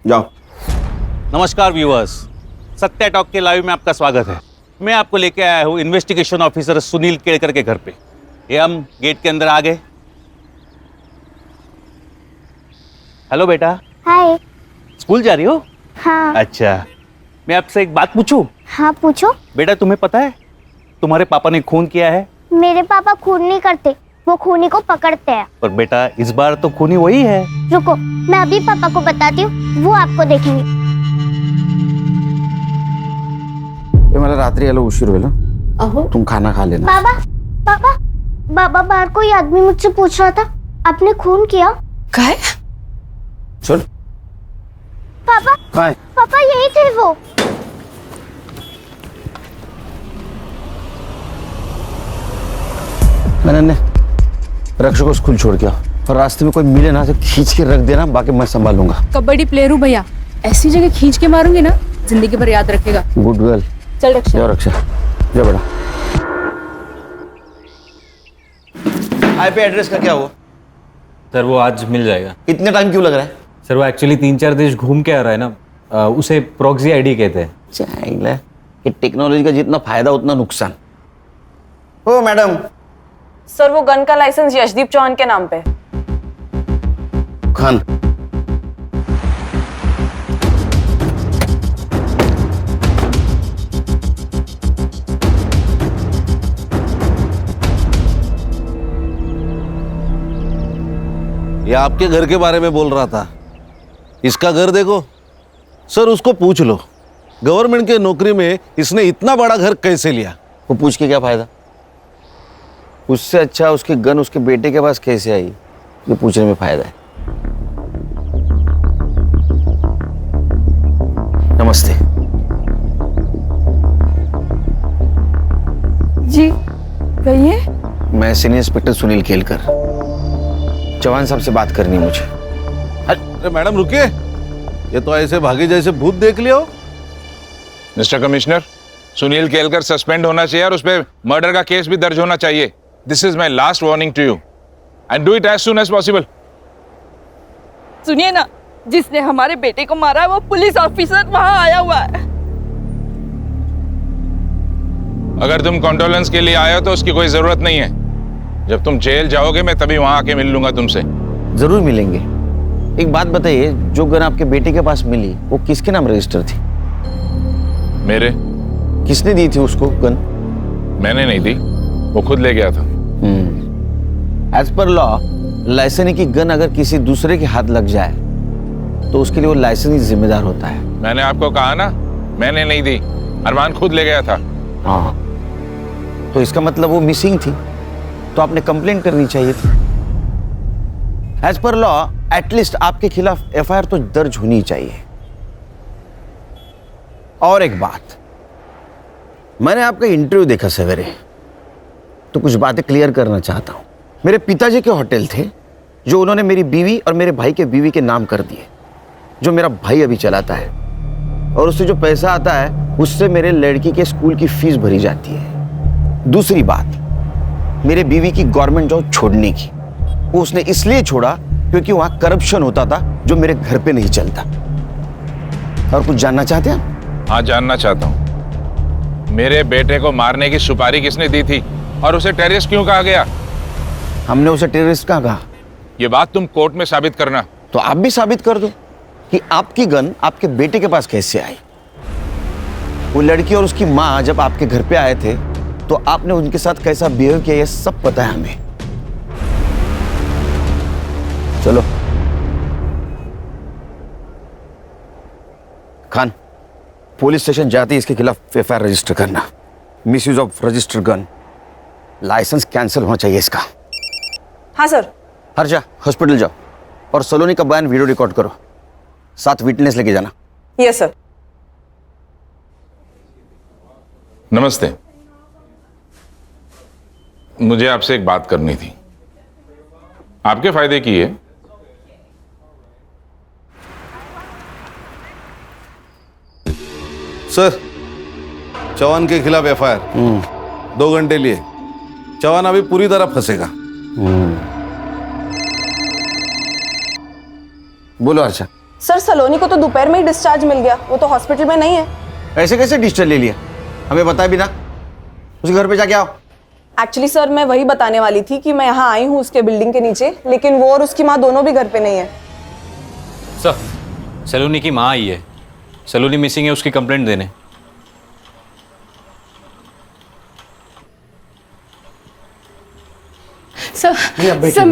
जाओ। नमस्कार व्यूअर्स, सत्या टॉक के लाइव में आपका स्वागत है। मैं आपको लेके आया हूँ इन्वेस्टिगेशन ऑफिसर सुनील केलकर के घर पे। ये हम गेट के अंदर आ गए। हेलो बेटा। हाय। स्कूल जा रही हो? हाँ। अच्छा, मैं आपसे एक बात पूछूं? हाँ पूछो। बेटा तुम्हें पता है तुम्हारे पापा ने खून किया है? मेरे पापा खून नहीं करते, वो खूनी को पकड़ते हैं। पर बेटा इस बार तो खूनी वही है। रुको, मैं अभी पापा को बताती हूँ, वो आपको देखेंगे। मला रात्री यायला उशीर होईल। अहो तुम खाना खा लेना। बाबा पापा, बाबा बाहर कोई आदमी मुझसे पूछ रहा था, आपने खून किया? काय? चल। पापा काय? पापा यही थे वो। मैंने रक्षक को स्कूल छोड़ के आओ और रास्ते में कोई मिले ना तो खींच के रख देना, बाकी मैं संभालूंगा। कबड्डी प्लेयर हूँ भैया, ऐसी जगह खींच के मारूंगी ना जिंदगी भर याद रखेगा। Good girl. चल रक्षा। जाओ रक्षा, जाओ बेटा। आईपी एड्रेस का क्या हुआ? सर वो आज मिल जाएगा। इतने टाइम क्यों लग रहा है? सर वो एक्चुअली 3-4 देश घूम के आ रहा है ना, उसे प्रॉक्सी आईडी कहते हैं। चाहिए कि टेक्नोलॉजी का जितना फायदा उतना नुकसान। ओ मैडम। सर वो गन का लाइसेंस यशदीप चौहान के नाम पे। खान। ये आपके घर के बारे में बोल रहा था। इसका घर देखो सर, उसको पूछ लो गवर्नमेंट के नौकरी में इसने इतना बड़ा घर कैसे लिया। वो पूछ के क्या फायदा? उससे अच्छा उसकी गन उसके बेटे के पास कैसे आई ये पूछने में फायदा है। नमस्ते। जी कहिए। मैं सीनियर इंस्पेक्टर सुनील केलकर, चौहान साहब से बात करनी है मुझे। अरे मैडम रुकिए, ये तो ऐसे भागे जैसे भूत देख लिया हो। Mister commissioner, Sunil Kelkar suspend होना चाहिए और उस पर मर्डर का केस भी दर्ज होना चाहिए। This is my last warning to you and do it as soon as possible. सुनिए ना, जिसने हमारे बेटे को मारा है वो पुलिस ऑफिसर वहां आया हुआ है। अगर तुम कॉन्डोलेंस के लिए आए हो तो उसकी कोई जरूरत नहीं है। जब तुम जेल जाओगे मैं तभी वहां आके मिल लूंगा तुमसे। जरूर मिलेंगे। एक बात बताइए, जो गन आपके बेटे के पास मिली वो किसके नाम रजिस्टर थी? मेरे। किसने दी थी उसको गन? मैंने नहीं दी, वो खुद ले गया था। एज पर लॉ लाइसेंस की गन अगर किसी दूसरे के हाथ लग जाए तो उसके लिए वो लाइसेंस ही जिम्मेदार होता है। मैंने आपको कहा ना, मैंने नहीं दी, अरमान खुद ले गया था। हाँ, तो इसका मतलब वो मिसिंग थी, तो आपने कंप्लेंट करनी चाहिए थी। एज पर लॉ एटलीस्ट आपके खिलाफ एफआईआर तो दर्ज होनी चाहिए। और एक बात, मैंने आपका इंटरव्यू देखा सवेरे, तो कुछ बातें क्लियर करना चाहता हूं। मेरे पिताजी के होटल थे जो उन्होंने मेरी बीवी और मेरे भाई के बीवी के नाम कर दिए, जो मेरा भाई अभी चलाता है, और उससे जो पैसा आता है उससे मेरे लड़की के स्कूल की फीस भरी जाती है। दूसरी बात, मेरे बीवी की गवर्नमेंट जॉब छोड़ने की, वो उसने इसलिए छोड़ा क्योंकि वहां करप्शन होता था जो मेरे घर पे नहीं चलता। और कुछ जानना चाहते हैं? हाँ, जानना चाहता हूं। मेरे बेटे को मारने की सुपारी किसने दी थी और उसे टेररिस्ट क्यों कहा गया? हमने उसे टेररिस्ट कहाँ कहा? ये बात तुम कोर्ट में साबित करना। तो आप भी साबित कर दो कि आपकी गन आपके बेटे के पास कैसे आई। वो लड़की और उसकी माँ जब आपके घर पे आए थे तो आपने उनके साथ कैसा बिहेव किया, ये सब पता है हमें। चलो खान, पुलिस स्टेशन जाते ही इसके खिलाफ एफआईआर रजिस्टर करना। Misuse of register gun, licence cancel होना चाहिए इसका। हाँ सर। हर्षा, हॉस्पिटल जाओ और सलोनी का बयान वीडियो रिकॉर्ड करो, साथ विटनेस लेके जाना। Yes sir. नमस्ते, मुझे आपसे एक बात करनी थी, आपके फायदे की है। सर, चौहान के खिलाफ एफआईआर 2 घंटे लिए। चौहान अभी पूरी तरह फंसेगा। बोलो हर्षा। सर, सलोनी को तो दोपहर में ही डिस्चार्ज मिल गया, वो तो हॉस्पिटल में नहीं है। ऐसे कैसे डिस्चार्ज ले लिया? हमें बताया भी ना। उसके घर पे जाके आओ। एक्चुअली सर, मैं वही बताने वाली थी कि मैं यहाँ आई हूँ उसके बिल्डिंग के नीचे, लेकिन वो और उसकी माँ दोनों भी घर पे नहीं है। सर, सलोनी की माँ आई है, सलोनी मिसिंग है, उसकी कंप्लेंट देने। सर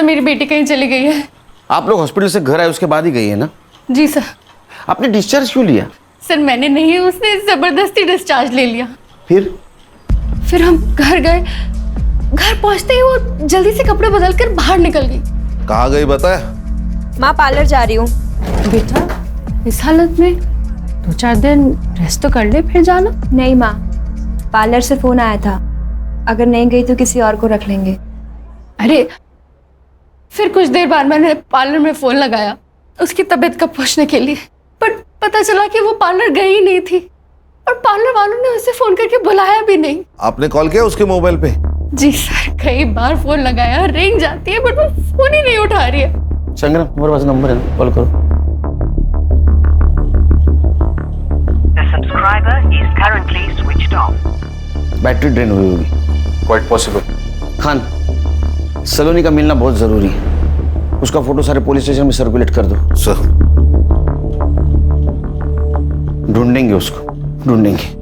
मेरी बेटी कहीं चली गई है। आप लोग हॉस्पिटल से घर आए उसके बाद ही गई है ना? जी सर। आपने डिस्चार्ज क्यों लिया? सर मैंने नहीं, उसने जबरदस्ती डिस्चार्ज ले लिया। फिर हम घर गए, घर पहुंचते ही वो जल्दी से कपड़े बदल कर बाहर निकल गई। कहाँ गई बताया? माँ, पार्लर जा रही हूँ। बेटा इस हालत में 2-4 दिन रेस्ट तो कर ले, फिर जाना। नहीं माँ, पार्लर से फोन आया था, अगर नहीं गई तो किसी और को रख लेंगे। अरे फिर कुछ देर बाद मैंने पार्लर में फोन लगाया उसकी तबीयत का पूछने के लिए, पर पता चला कि वो पार्लर गई ही नहीं थी और पार्लर वालों ने उसे फोन करके बुलाया भी नहीं। आपने कॉल किया उसके मोबाइल पे? जी सर, कई बार फोन लगाया, रिंग जाती है बट वो फोन ही नहीं उठा रही है। संग्राम, हमारे पास नंबर है, कॉल करो। बैटरी ड्रेन हुई होगी। Quite possible. खान, सलोनी का मिलना बहुत जरूरी है, उसका फोटो सारे पुलिस स्टेशन में सर्कुलेट कर दो। सर, ढूंढेंगे उसको, ढूंढेंगे।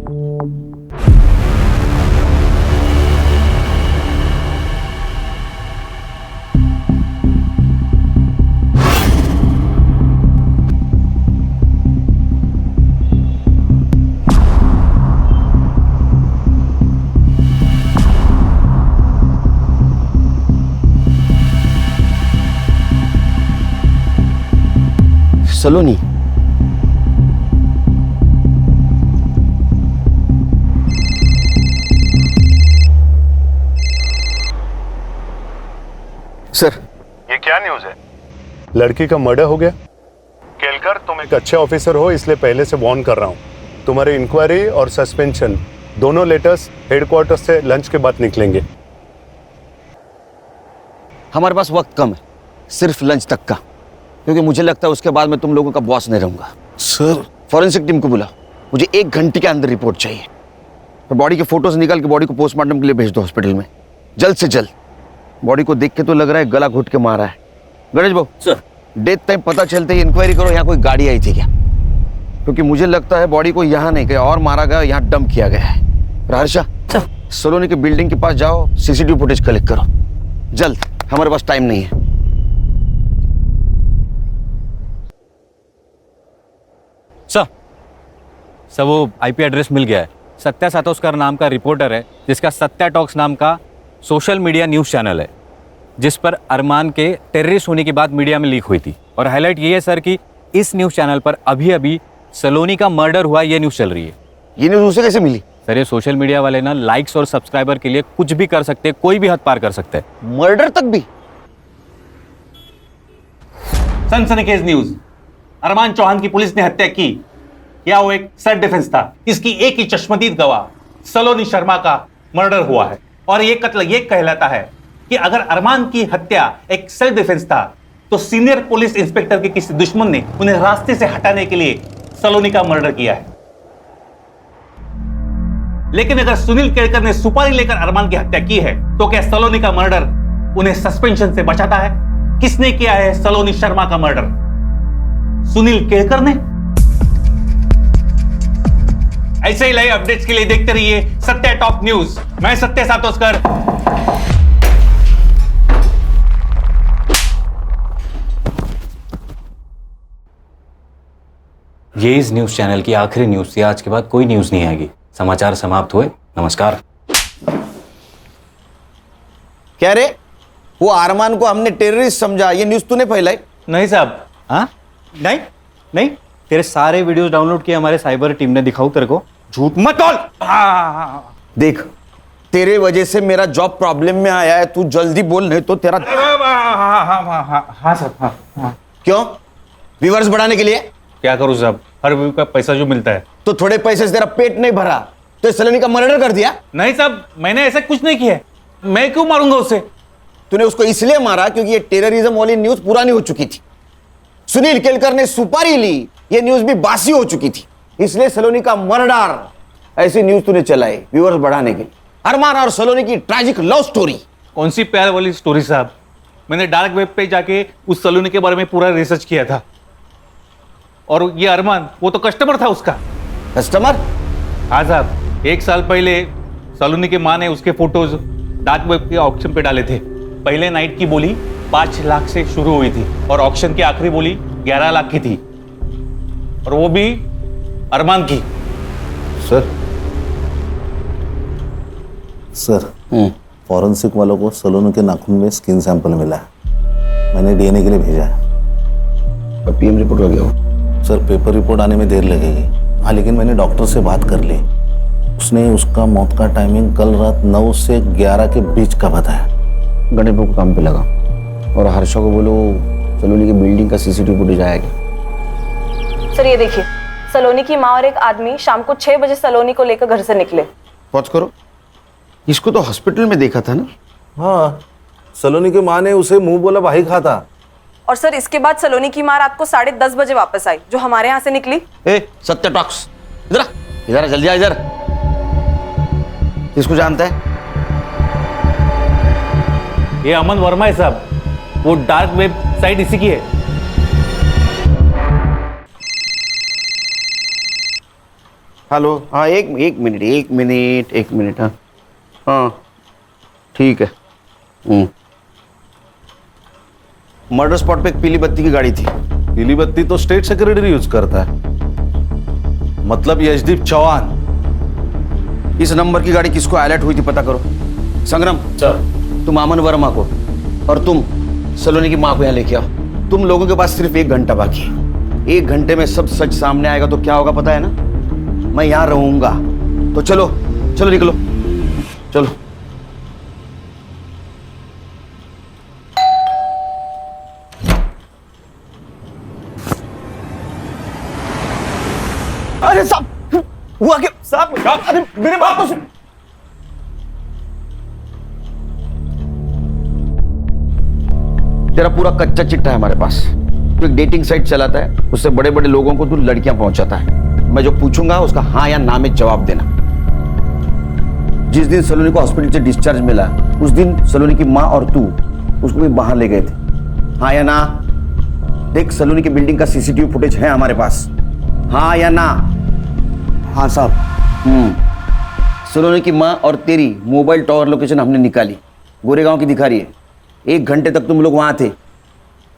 सलोनी। सर, ये क्या न्यूज़ है? लड़की का मर्डर हो गया। केलकर, तुम एक अच्छे ऑफिसर हो, इसलिए पहले से वार्न कर रहा हूँ। तुम्हारी इंक्वायरी और सस्पेंशन दोनों लेटर्स हेडक्वार्टर से लंच के बाद निकलेंगे। हमारे पास वक्त कम है, सिर्फ लंच तक का, क्योंकि मुझे लगता है उसके बाद मैं तुम लोगों का बॉस नहीं रहूंगा। सर, फॉरेंसिक टीम को बुलाओ, मुझे 1 घंटे के अंदर रिपोर्ट चाहिए। तो बॉडी के फोटोज निकाल के बॉडी को पोस्टमार्टम के लिए भेज दो हॉस्पिटल में, जल्द से जल्द। बॉडी को देख के तो लग रहा है गला घुट के मारा है। गणेश बाबू सर, डेथ टाइम पता चलते ही इंक्वायरी करो यहाँ कोई गाड़ी आई थी क्या, क्योंकि मुझे लगता है बॉडी को यहाँ नहीं कहीं और मारा गया, यहाँ डंप किया गया है। हर्षा, सलोनी के बिल्डिंग के पास जाओ, सीसीटीवी फुटेज कलेक्ट करो जल्द, हमारे पास टाइम नहीं है। सर वो आईपी एड्रेस मिल गया है। सत्या सातोस्कर नाम का रिपोर्टर है, जिसका सत्या टॉक्स नाम का सोशल मीडिया न्यूज़ चैनल है, जिस पर अरमान के टेररिस्ट होने की बात मीडिया में लीक हुई थी। और हाईलाइट ये है सर कि इस न्यूज़ चैनल पर अभी अभी सलोनी का मर्डर हुआ, ये न्यूज़ चल रही है। ये न्यूज़ उसे कैसे मिली? सर ये सोशल मीडिया वाले ना लाइक्स और सब्सक्राइबर के लिए कुछ भी कर सकते हैं, कोई भी हद पार कर सकते हैं। मर्डर तक भी? सनसनीखेज न्यूज। अरमान चौहान की पुलिस ने हत्या की, या वो एक सेल्फ डिफेंस था? इसकी एक ही चश्मदीद गवाह सलोनी शर्मा का मर्डर हुआ है, और ये कत्ल ये कहलाता है कि अगर अरमान की हत्या एक सेल्फ डिफेंस था तो सीनियर पुलिस इंस्पेक्टर के किसी दुश्मन ने उन्हें रास्ते से हटाने के लिए सलोनी का मर्डर किया है। लेकिन अगर सुनील केलकर ने सुपारी लेकर अरमान की हत्या की है तो क्या सलोनी का मर्डर उन्हें सस्पेंशन से बचाता है? किसने किया है सलोनी शर्मा का मर्डर? सुनील केलकर ने? ऐसे ही लाइव अपडेट्स के लिए देखते रहिए सत्या टॉप न्यूज। मैं सत्य सातोस्कर। ये इस न्यूज़ चैनल की आखिरी न्यूज़ थी। आज के बाद कोई न्यूज़ नहीं आएगी। समाचार समाप्त हुए। नमस्कार। क्या रे, वो अरमान को हमने टेररिस्ट समझा, ये न्यूज़ तूने फैलाई? नहीं साहब। हाँ नहीं नहीं, तेरे सारे वीडियोस डाउनलोड किए हमारे साइबर टीम ने। दिखाऊं तेरे को? झूठ मत बोल। देख, तेरे वजह से मेरा जॉब प्रॉब्लम में आया है, तू जल्दी बोल नहीं तो तेरा। हाँ साहब। क्यों? व्यूअर्स बढ़ाने के लिए? क्या करूं साहब, हर व्यू का पैसा जो मिलता है। तो थोड़े पैसे से तेरा पेट नहीं भरा तो सलोनी का मर्डर कर दिया? नहीं साहब, मैंने ऐसा कुछ नहीं किया। मैं क्यों मारूंगा उसे? तूने उसको इसलिए मारा क्योंकि ये टेररिज्म वाली न्यूज पुरानी हो चुकी थी। सुनील केलकर ने सुपारी ली, ये न्यूज भी बासी हो चुकी थी, इसलिए सलोनी का मर्डर ऐसी न्यूज तूने चलाई व्यूअर्स बढ़ाने के लिए। अरमान और सलोनी की ट्रैजिक लव स्टोरी। कौन सी प्यार वाली स्टोरी साहब? मैंने डार्क वेब पे जाके उस सलोनी के बारे में पूरा रिसर्च किया था, और ये अरमान वो तो कस्टमर था उसका। कस्टमर? हाँ साहब, 1 साल पहले सलोनी के माँ ने उसके फोटोज डार्क वेब के ऑक्शन पे डाले थे। पहले नाइट की बोली 5 लाख से शुरू हुई थी और ऑक्शन की आखिरी बोली 11 लाख की थी, और वो भी अरमान की। सर, फॉरेंसिक वालों को सलोनी के नाखून में स्किन सैंपल मिला है। मैंने डीएनए के लिए भेजा है। पीएम रिपोर्ट हो गया? सर, पेपर रिपोर्ट आने में देर लगेगी। हाँ, लेकिन मैंने डॉक्टर से बात कर ली। उसने उसका मौत का टाइमिंग कल रात 9 से 11 के बीच का बताया। गणेश बाबू को काम पे लगा, और हर्षा को बोलो सलोनी की बिल्डिंग का सीसीटीवी फुटेज आएगा। सर ये देखिए, सलोनी की माँ और एक आदमी शाम को 6 बजे सलोनी को लेकर घर से निकले। पहुंच करो। इसको तो हॉस्पिटल में देखा था ना? हाँ, सलोनी की माँ ने उसे मुंह बोला भाई खाता। और सर इसके बाद सलोनी की माँ रात को 10:30 बजे वापस आई, जो हमारे यहाँ से निकली। सत्य टॉक्स, इधर इधर जल्दी आ इधर। इसको जानता है? ये अमन वर्मा है साहब, वो डार्क वेब साइट इसी की है। हेलो, हाँ एक मिनट। हाँ ठीक है। मर्डर स्पॉट पे एक पीली बत्ती की गाड़ी थी। पीली बत्ती तो स्टेट सेक्रेटरी यूज करता है, मतलब यशदीप चौहान। इस नंबर की गाड़ी किसको अलर्ट हुई थी पता करो। संग्राम सर, तुम अमन वर्मा को और तुम सलोनी की माँ को यहाँ लेके आओ। तुम लोगों के पास सिर्फ 1 घंटा बाकी है। 1 घंटे में सब सच सामने आएगा तो क्या होगा पता है ना? मैं यहां रहूंगा। तो चलो चलो निकलो, चलो। अरे साहब, हुआ क्या साहब? अरे मेरी बात तो सुन। तेरा पूरा कच्चा चिट्ठा है हमारे पास। तू एक डेटिंग साइट चलाता है, उससे बड़े बड़े लोगों को तू लड़कियां पहुंचाता है। मैं जो पूछूंगा उसका हाँ या ना में जवाब देना। जिस दिन सलोनी को हॉस्पिटल से डिस्चार्ज मिला, उस दिन सलोनी की माँ और तू उसको भी बाहर ले गए थे। हाँ या ना? देख, सलोनी की बिल्डिंग का सीसीटीवी फुटेज है हमारे पास। हाँ या ना? हाँ साहब। सलोनी की माँ और तेरी मोबाइल टावर लोकेशन हमने निकाली, गोरेगांव की दिखा रही है। 1 घंटे तक तुम लोग वहां थे।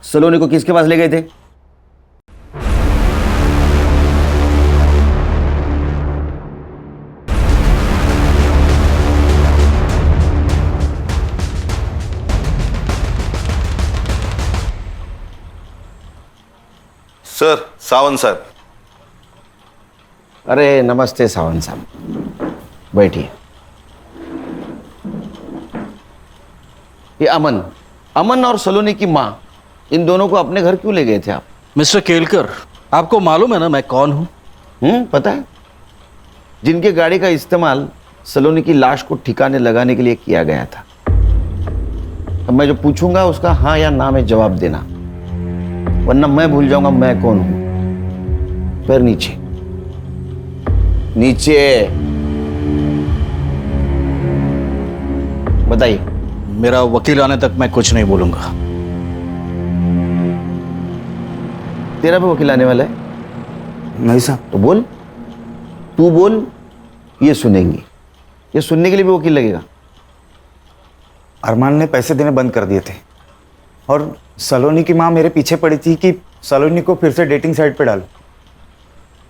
सलोनी को किसके पास ले गए थे? Sir, Sawant sir. अरे नमस्ते सावंत साहब, बैठिए। ये अमन और सलोनी की माँ, इन दोनों को अपने घर क्यों ले गए थे आप? मिस्टर केलकर, आपको मालूम है ना मैं कौन हूं? पता है। जिनके गाड़ी का इस्तेमाल सलोनी की लाश को ठिकाने लगाने के लिए किया गया था। अब मैं जो पूछूंगा उसका हाँ या ना में जवाब देना, वरना मैं भूल जाऊंगा मैं कौन हूं। पैर नीचे, नीचे। बताइए। मेरा वकील आने तक मैं कुछ नहीं बोलूंगा। तेरा भी वकील आने वाला है? नहीं साहब। तो बोल, तू बोल, ये सुनेंगे। ये सुनने के लिए भी वकील लगेगा। अरमान ने पैसे देने बंद कर दिए थे और सलोनी की माँ मेरे पीछे पड़ी थी कि सलोनी को फिर से डेटिंग साइट पे डालो,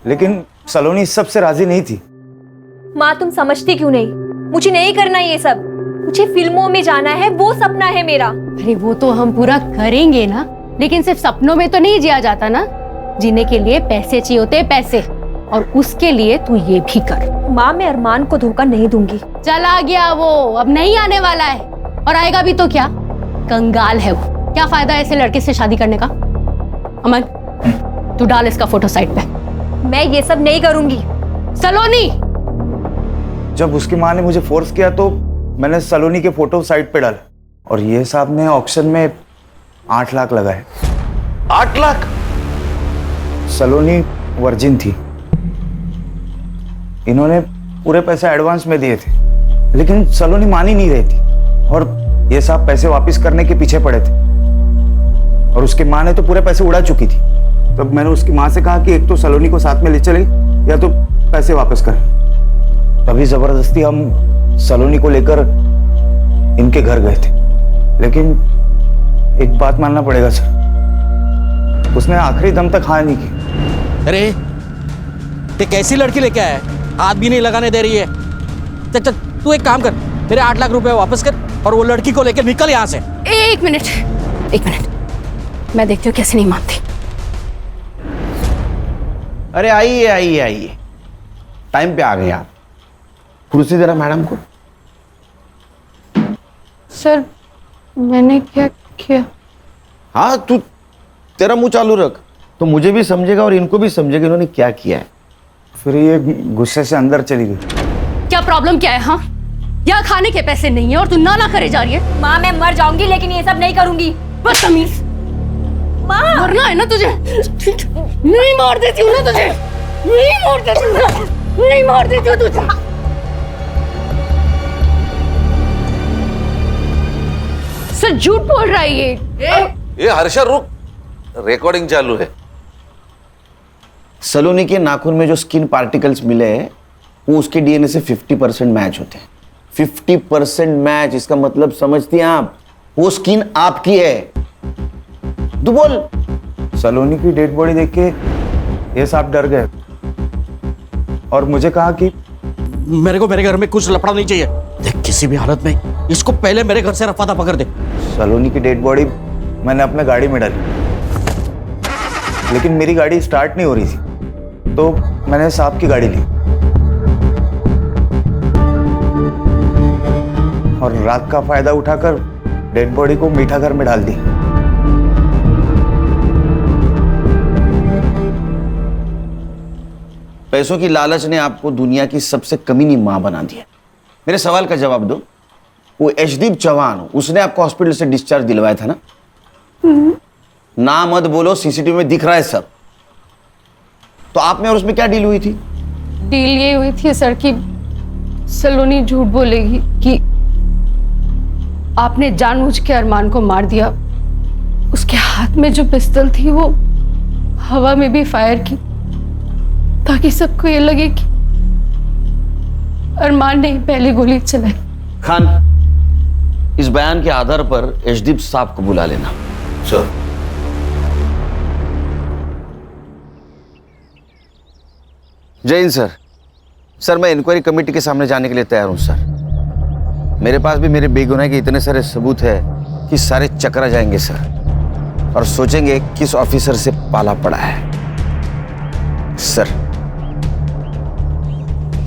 लेकिन सलोनी इस सब से राजी नहीं थी। माँ, तुम समझती क्यों नहीं? मुझे नहीं करना ये सब। मुझे फिल्मों में जाना है, वो सपना है मेरा। अरे वो तो हम पूरा करेंगे ना, लेकिन सिर्फ सपनों में तो नहीं जिया जाता ना। जीने के लिए पैसे चाहिए होते हैं, पैसे। और उसके लिए तू ये भी कर। माँ, मैं अरमान को धोखा नहीं दूंगी। चला गया वो, अब नहीं आने वाला है। और आएगा भी तो क्या? कंगाल है वो। क्या फायदा ऐसे लड़के से शादी करने का? अमन, तू डाल इसका फोटो साइट पे। मैं ये सब नहीं करूंगी। सलोनी! जब उसकी माँ ने मुझे फोर्स किया तो मैंने सलोनी के फोटो साइट पे डाले और ये साहब ने ऑक्शन में 8 लाख लगाए। 8 लाख? सलोनी वर्जिन थी। इन्होंने पूरे पैसे एडवांस में दिए थे, लेकिन सलोनी मान ही नहीं रही थी और ये साहब पैसे वापस करने के पीछे पड़े थे। और उसकी माँ ने तो पूरे पैसे उड़ा चुकी थी। तब मैंने उसकी माँ से कहा कि एक तो सलोनी को साथ में ले चले या तो पैसे वापस कर। तभी जबरदस्ती हम सलोनी को लेकर इनके घर गए थे, लेकिन एक बात मानना पड़ेगा सर, उसने आखिरी दम तक हाँ नहीं की। अरे ते कैसी लड़की लेके आया है? हाथ भी नहीं लगाने दे रही है। चल चल, तू एक काम कर, मेरे 8 लाख रुपए वापस कर और वो लड़की को लेकर निकल यहाँ से। एक मिनट, मैं देखती हूँ कैसे नहीं मानती। अरे आइए आइए आइए, टाइम पे आ गए आप। कुर्सी देना मैडम को। सर, मैंने क्या किया? हाँ, तू तेरा मुंह चालू रख तो मुझे भी समझेगा और इनको भी समझेगा इन्होंने क्या किया है। फिर ये गुस्से से अंदर चली गई। क्या प्रॉब्लम क्या है? हाँ, यहाँ खाने के पैसे नहीं है और तू ना करे जा रही है। माँ, मैं मर जाऊंगी लेकिन ये सब नहीं करूंगी। बस तमीज। माँ, मरना है ना तुझे? नहीं मार देती हूँ ना तुझे, नहीं मार देती हूँ ना, नहीं मार देती हूँ तुझे। सर झूठ बोल रहा है ये हर्षा रुक, रिकॉर्डिंग चालू है। सलोनी के नाखून में जो स्किन पार्टिकल्स मिले हैं वो उसके डीएनए से 50% मैच होते हैं। 50% मैच, इसका मतलब समझती हैं आप? वो स्किन आपकी है। तू बोल। सलोनी की डेड बॉडी देख के ये साहब डर गए और मुझे कहा कि मेरे को मेरे घर में कुछ लफड़ा नहीं चाहिए। देख, किसी भी हालत में इसको पहले मेरे घर से रफा दफा कर दे। सलोनी की डेड बॉडी मैंने अपने गाड़ी में डाली। लेकिन मेरी गाड़ी स्टार्ट नहीं हो रही थी, तो मैंने साहब की गाड़ी ली और रात का फायदा उठाकर डेड बॉडी को मीठा घर में डाल दी। पैसों की लालच ने आपको दुनिया की सबसे कमीनी मां बना दिया। मेरे सवाल का जवाब दो, वो यशदीप चौहान, उसने आपको हॉस्पिटल से डिस्चार्ज दिलवाया था ना? ना मत बोलो, सीसीटीवी में दिख रहा है सब। तो आप में और उसमें क्या डील हुई थी? डील ये हुई थी सर कि सलोनी झूठ बोलेगी कि आपने जानबूझ के अरमान को मार दिया। उसके हाथ में जो पिस्तौल थी वो हवा में भी फायर की, ताकि सबको ये लगे कि अरमान ने पहली गोली चलाई। खान, इस बयान के आधार पर यशदीप साहब को बुला लेना। सर। जय हिंद सर। सर, मैं इंक्वायरी कमेटी के सामने जाने के लिए तैयार हूं सर। मेरे पास भी मेरे बेगुनाही के इतने सारे सबूत है कि सारे चकरा जाएंगे सर, और सोचेंगे किस ऑफिसर से पाला पड़ा है। Sir.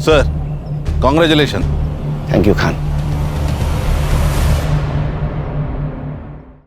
Sir, congratulation. Thank you Khan.